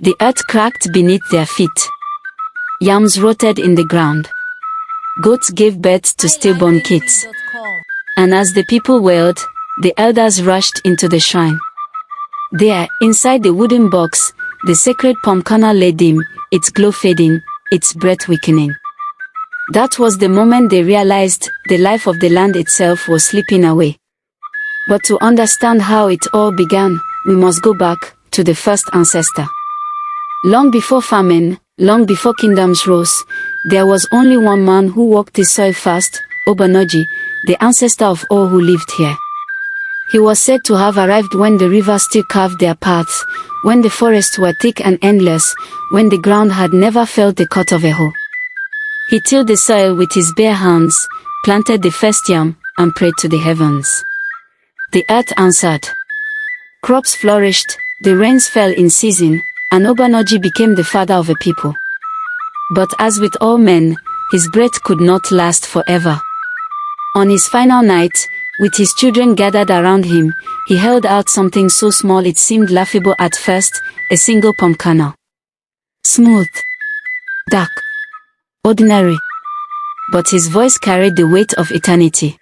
The earth cracked beneath their feet. Yams rotted in the ground. Goats gave birth to stillborn kids. And as the people wailed, the elders rushed into the shrine. There, inside the wooden box, the sacred palm kernel lay dim, its glow fading, its breath weakening. That was the moment they realized the life of the land itself was slipping away. But to understand how it all began, we must go back to the first ancestor. Long before famine, long before kingdoms rose, there was only one man who walked the soil fast, Obanoji, the ancestor of all who lived here. He was said to have arrived when the rivers still carved their paths, when the forests were thick and endless, when the ground had never felt the cut of a hoe. He tilled the soil with his bare hands, planted the first yam, and prayed to the heavens. The earth answered. Crops flourished, the rains fell in season, and Obanoji became the father of a people. But as with all men, his breath could not last forever. On his final night, with his children gathered around him, he held out something so small it seemed laughable at first, a single palm kernel. Smooth, dark, ordinary. But his voice carried the weight of eternity.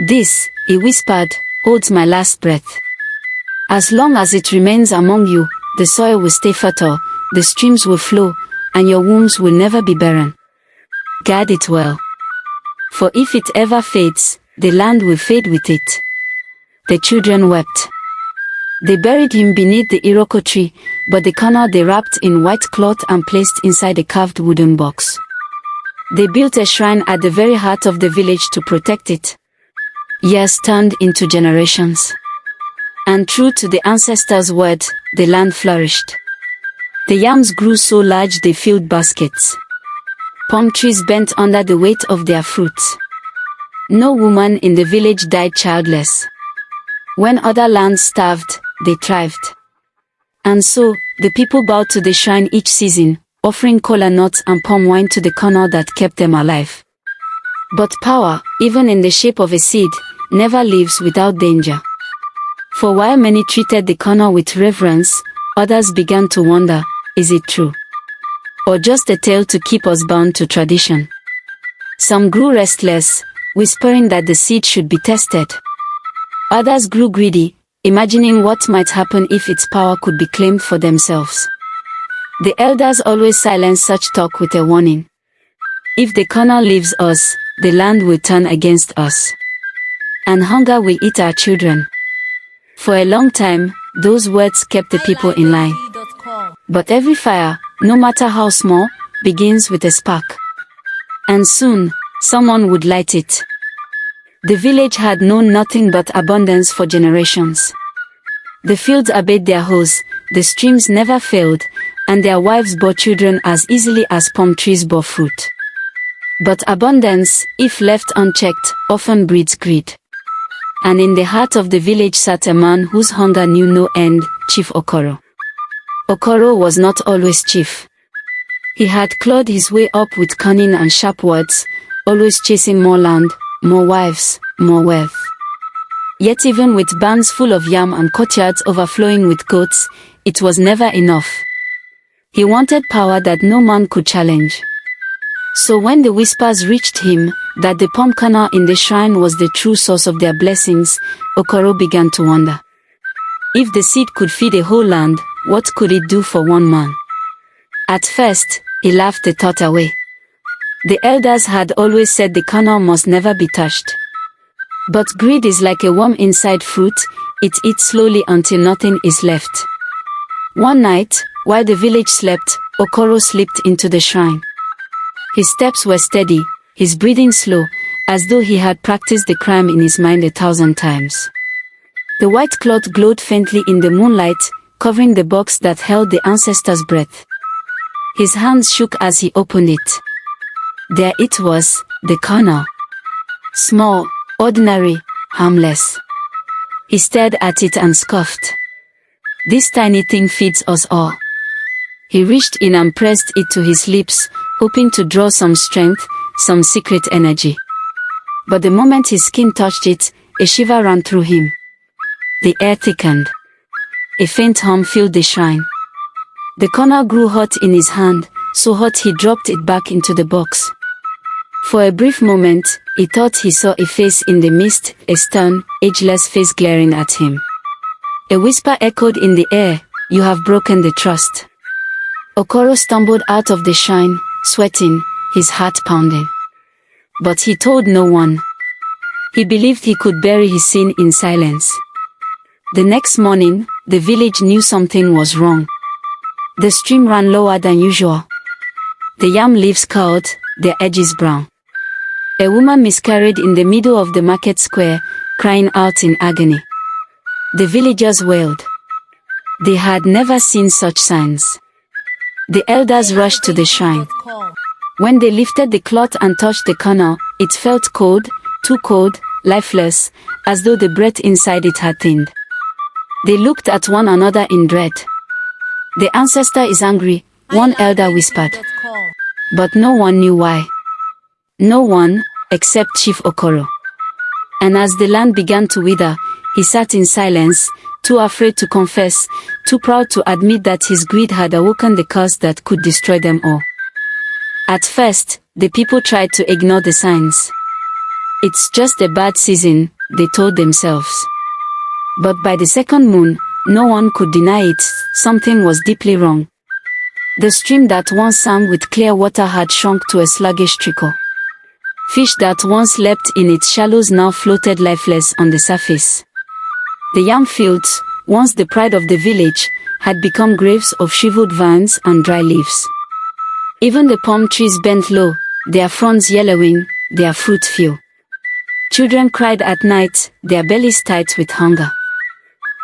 This, he whispered, holds my last breath. As long as it remains among you, the soil will stay fertile, the streams will flow, and your wombs will never be barren. Guard it well. For if it ever fades, the land will fade with it. The children wept. They buried him beneath the iroko tree, but the kernel they wrapped in white cloth and placed inside a carved wooden box. They built a shrine at the very heart of the village to protect it. Years turned into generations. And true to the ancestors' word, the land flourished. The yams grew so large they filled baskets. Palm trees bent under the weight of their fruits. No woman in the village died childless. When other lands starved, they thrived. And so, the people bowed to the shrine each season, offering kola nuts and palm wine to the kernel that kept them alive. But power, even in the shape of a seed, never lives without danger. For while many treated the kernel with reverence, others began to wonder, is it true? Or just a tale to keep us bound to tradition? Some grew restless, whispering that the seed should be tested. Others grew greedy, imagining what might happen if its power could be claimed for themselves. The elders always silenced such talk with a warning. If the kernel leaves us, the land will turn against us. And hunger will eat our children. For a long time, those words kept the people in line. But every fire, no matter how small, begins with a spark. And soon, someone would light it. The village had known nothing but abundance for generations. The fields obeyed their hoes, the streams never failed, and their wives bore children as easily as palm trees bore fruit. But abundance, if left unchecked, often breeds greed. And in the heart of the village sat a man whose hunger knew no end, Chief Okoro. Okoro was not always chief. He had clawed his way up with cunning and sharp words, always chasing more land, more wives, more wealth. Yet even with barns full of yam and courtyards overflowing with goats, it was never enough. He wanted power that no man could challenge. So when the whispers reached him, that the palm kernel in the shrine was the true source of their blessings, Okoro began to wonder. If the seed could feed a whole land, what could it do for one man? At first, he laughed the thought away. The elders had always said the kernel must never be touched. But greed is like a worm inside fruit, it eats slowly until nothing is left. One night, while the village slept, Okoro slipped into the shrine. His steps were steady, his breathing slow, as though he had practiced the crime in his mind 1,000 times. The white cloth glowed faintly in the moonlight, covering the box that held the ancestor's breath. His hands shook as he opened it. There it was, the kernel. Small, ordinary, harmless. He stared at it and scoffed. This tiny thing feeds us all. He reached in and pressed it to his lips, hoping to draw some strength, some secret energy. But the moment his skin touched it, a shiver ran through him. The air thickened. A faint hum filled the shrine. The kernel grew hot in his hand, so hot he dropped it back into the box. For a brief moment, he thought he saw a face in the mist, a stern, ageless face glaring at him. A whisper echoed in the air, "You have broken the trust." Okoro stumbled out of the shrine, sweating, his heart pounding. But he told no one. He believed he could bury his sin in silence. The next morning, the village knew something was wrong. The stream ran lower than usual. The yam leaves curled, their edges brown. A woman miscarried in the middle of the market square, crying out in agony. The villagers wailed. They had never seen such signs. The elders rushed to the shrine. When they lifted the cloth and touched the kernel, it felt cold, too cold, lifeless, as though the breath inside it had thinned. They looked at one another in dread. "The ancestor is angry," one elder whispered. But no one knew why. No one, except Chief Okoro. And as the land began to wither, he sat in silence, too afraid to confess, too proud to admit that his greed had awoken the curse that could destroy them all. At first, the people tried to ignore the signs. "It's just a bad season," they told themselves. But by the second moon, no one could deny it, something was deeply wrong. The stream that once sang with clear water had shrunk to a sluggish trickle. Fish that once leapt in its shallows now floated lifeless on the surface. The yam fields, once the pride of the village, had become graves of shriveled vines and dry leaves. Even the palm trees bent low, their fronds yellowing, their fruit few. Children cried at night, their bellies tight with hunger.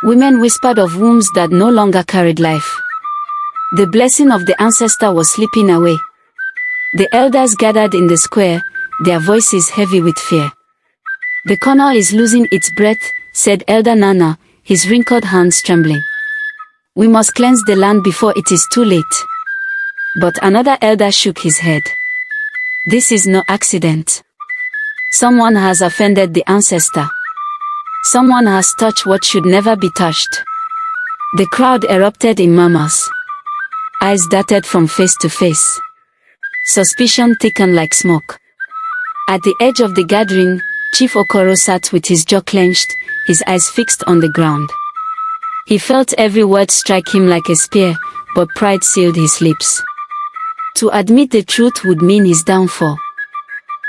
Women whispered of wombs that no longer carried life. The blessing of the ancestor was slipping away. The elders gathered in the square, their voices heavy with fear. "The kernel is losing its breath," said Elder Nana, his wrinkled hands trembling. "We must cleanse the land before it is too late." But another elder shook his head. "This is no accident. Someone has offended the ancestor. Someone has touched what should never be touched." The crowd erupted in murmurs. Eyes darted from face to face. Suspicion thickened like smoke. At the edge of the gathering, Chief Okoro sat with his jaw clenched, his eyes fixed on the ground. He felt every word strike him like a spear, but pride sealed his lips. To admit the truth would mean his downfall.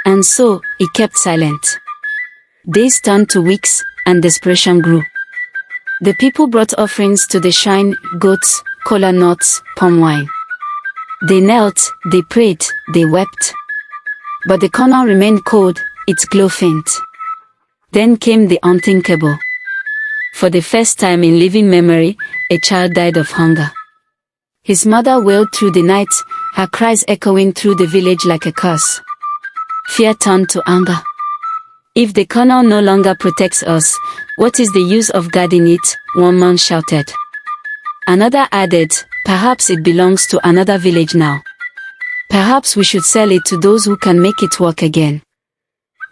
And so, he kept silent. Days turned to weeks, and desperation grew. The people brought offerings to the shrine, goats, kola nuts, palm wine. They knelt, they prayed, they wept. But the kernel remained cold, its glow faint. Then came the unthinkable. For the first time in living memory, a child died of hunger. His mother wailed through the night, her cries echoing through the village like a curse. Fear turned to anger. "If the kernel no longer protects us, what is the use of guarding it?" one man shouted. Another added, "Perhaps it belongs to another village now. Perhaps we should sell it to those who can make it work again."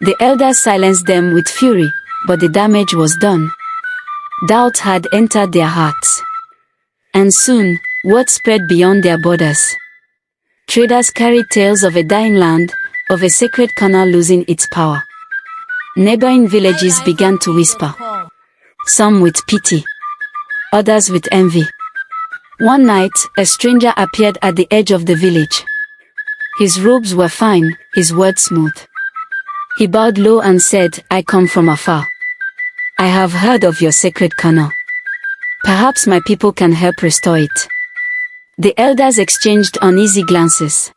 The elders silenced them with fury, but the damage was done. Doubt had entered their hearts. And soon, word spread beyond their borders. Traders carried tales of a dying land, of a sacred kernel losing its power. Neighboring villages began to whisper. Some with pity, others with envy. One night, a stranger appeared at the edge of the village. His robes were fine, his words smooth. He bowed low and said, "I come from afar. I have heard of your sacred kernel. Perhaps my people can help restore it." The elders exchanged uneasy glances.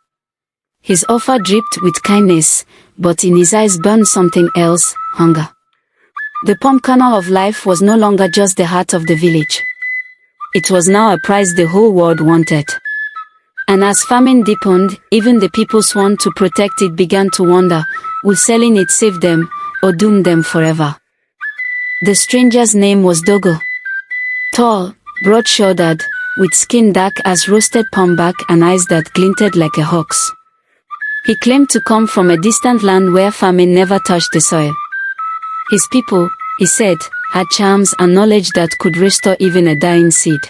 His offer dripped with kindness, but in his eyes burned something else, hunger. The Palm Kernel of Life was no longer just the heart of the village. It was now a prize the whole world wanted. And as famine deepened, even the people sworn to protect it began to wonder, would selling it save them, or doom them forever? The stranger's name was Dogo. Tall, broad-shouldered, with skin dark as roasted palm bark and eyes that glinted like a hawk's. He claimed to come from a distant land where famine never touched the soil. His people, he said, had charms and knowledge that could restore even a dying seed.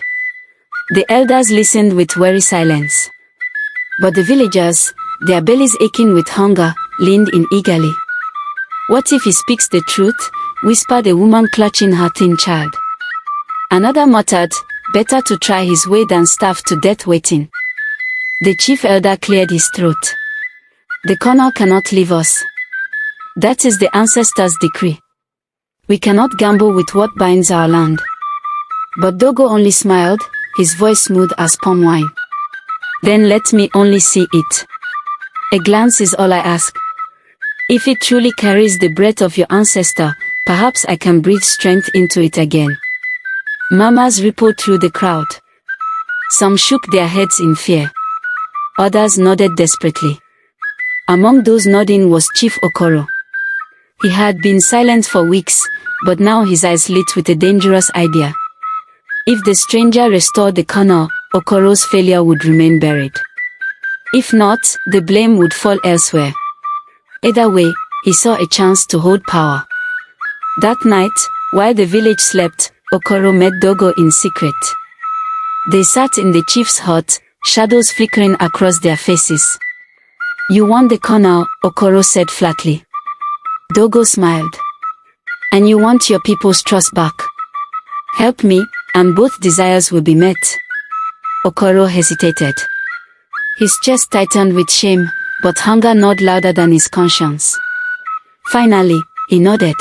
The elders listened with weary silence. But the villagers, their bellies aching with hunger, leaned in eagerly. "What if he speaks the truth?" whispered a woman clutching her thin child. Another muttered, "Better to try his way than starve to death waiting." The chief elder cleared his throat. "The colonel cannot leave us. That is the ancestor's decree. We cannot gamble with what binds our land." But Dogo only smiled, his voice smooth as palm wine. "Then let me only see it. A glance is all I ask. If it truly carries the breath of your ancestor, perhaps I can breathe strength into it again." Murmurs rippled through the crowd. Some shook their heads in fear. Others nodded desperately. Among those nodding was Chief Okoro. He had been silent for weeks, but now his eyes lit with a dangerous idea. If the stranger restored the colonel, Okoro's failure would remain buried. If not, the blame would fall elsewhere. Either way, he saw a chance to hold power. That night, while the village slept, Okoro met Dogo in secret. They sat in the chief's hut, shadows flickering across their faces. "You want the colonel," Okoro said flatly. Dogo smiled. "And you want your people's trust back. Help me, and both desires will be met." Okoro hesitated. His chest tightened with shame, but hunger gnawed louder than his conscience. Finally, he nodded.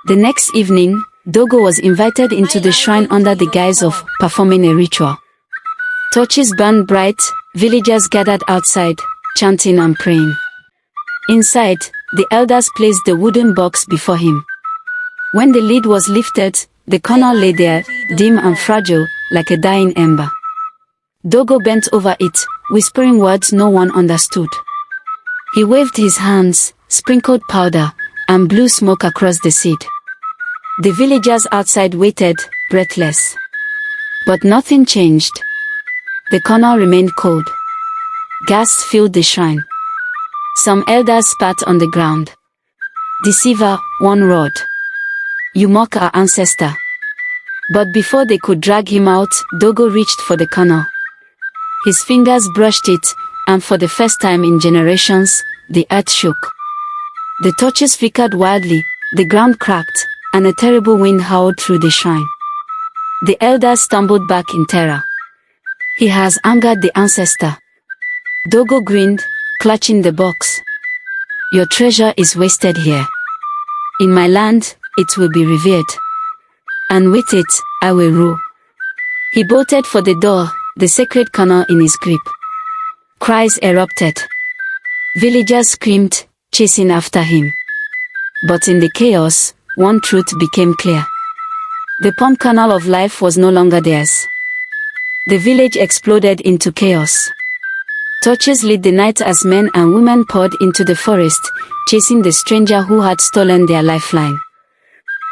The next evening, Dogo was invited into the shrine under the guise of performing a ritual. Torches burned bright, villagers gathered outside, chanting and praying. Inside, the elders placed the wooden box before him. When the lid was lifted, the colonel lay there, dim and fragile, like a dying ember. Dogo bent over it, whispering words no one understood. He waved his hands, sprinkled powder, and blew smoke across the seed. The villagers outside waited, breathless. But nothing changed. The colonel remained cold. Gasps filled the shrine. Some elders spat on the ground. "Deceiver," one roared. "You mock our ancestor." But before they could drag him out, Dogo reached for the colonel. His fingers brushed it, and for the first time in generations, the earth shook. The torches flickered wildly, the ground cracked, and a terrible wind howled through the shrine. The elders stumbled back in terror. "He has angered the ancestor." Dogo grinned, clutching the box. "Your treasure is wasted here. In my land, it will be revered. And with it, I will rule." He bolted for the door, the sacred colonel in his grip. Cries erupted. Villagers screamed, chasing after him. But in the chaos, one truth became clear. The Palm Kernel of Life was no longer theirs. The village exploded into chaos. Torches lit the night as men and women poured into the forest, chasing the stranger who had stolen their lifeline.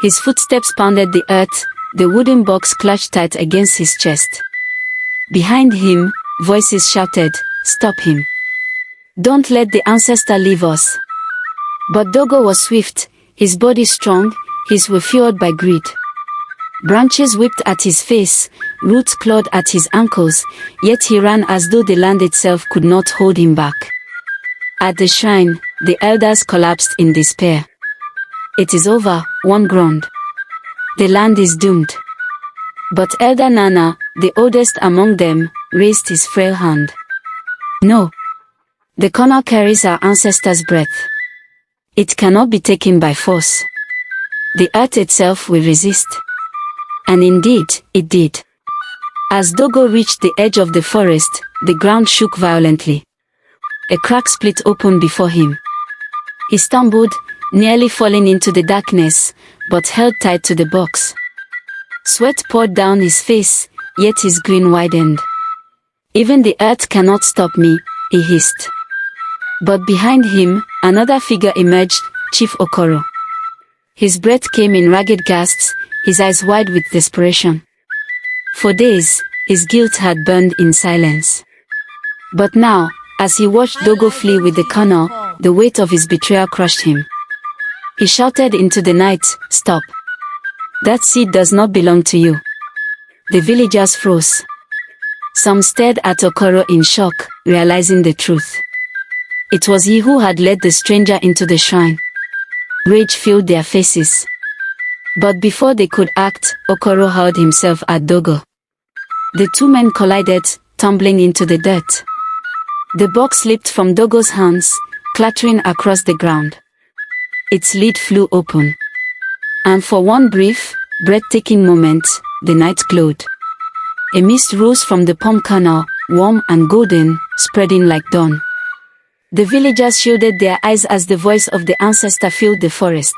His footsteps pounded the earth, the wooden box clutched tight against his chest. Behind him, voices shouted, "Stop him. Don't let the ancestor leave us." But Dogo was swift, his body strong, his will fueled by greed. Branches whipped at his face, roots clawed at his ankles, yet he ran as though the land itself could not hold him back. At the shrine, the elders collapsed in despair. "It is over," one groaned. "The land is doomed." But Elder Nana, the oldest among them, raised his frail hand. "No. The colonel carries our ancestors' breath. It cannot be taken by force. The earth itself will resist." And indeed, it did. As Dogo reached the edge of the forest, the ground shook violently. A crack split open before him. He stumbled, nearly falling into the darkness, but held tight to the box. Sweat poured down his face, yet his grin widened. "Even the earth cannot stop me," he hissed. But behind him, another figure emerged, Chief Okoro. His breath came in ragged gasps, his eyes wide with desperation. For days, his guilt had burned in silence. But now, as he watched Dogo flee with the colonel, the weight of his betrayal crushed him. He shouted into the night, "Stop. That seed does not belong to you." The villagers froze. Some stared at Okoro in shock, realizing the truth. It was he who had led the stranger into the shrine. Rage filled their faces. But before they could act, Okoro hurled himself at Dogo. The two men collided, tumbling into the dirt. The box slipped from Dogo's hands, clattering across the ground. Its lid flew open. And for one brief, breathtaking moment, the night glowed. A mist rose from the palm kernel, warm and golden, spreading like dawn. The villagers shielded their eyes as the voice of the ancestor filled the forest.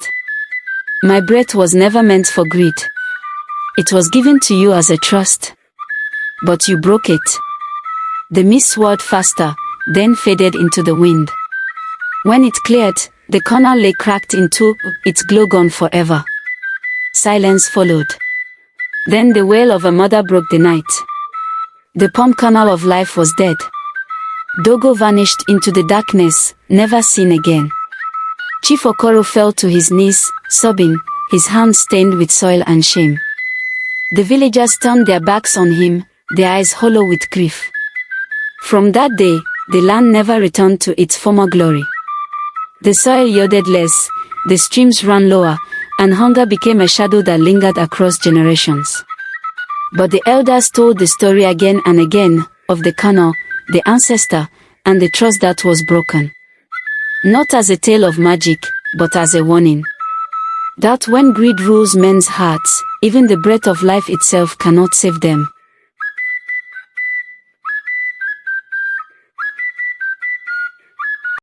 My breath was never meant for greed. It was given to you as a trust. But you broke it. The mist swirled faster, then faded into the wind. When it cleared, the kernel lay cracked in two, its glow gone forever. Silence followed. Then the wail of a mother broke the night. The palm kernel of life was dead. Dogo vanished into the darkness, never seen again. Chief Okoro fell to his knees, sobbing, his hands stained with soil and shame. The villagers turned their backs on him, their eyes hollow with grief. From that day, the land never returned to its former glory. The soil yielded less, the streams ran lower, and hunger became a shadow that lingered across generations. But the elders told the story again and again, of the kernel, the ancestor, and the trust that was broken. Not as a tale of magic, but as a warning. That when greed rules men's hearts, even the breath of life itself cannot save them.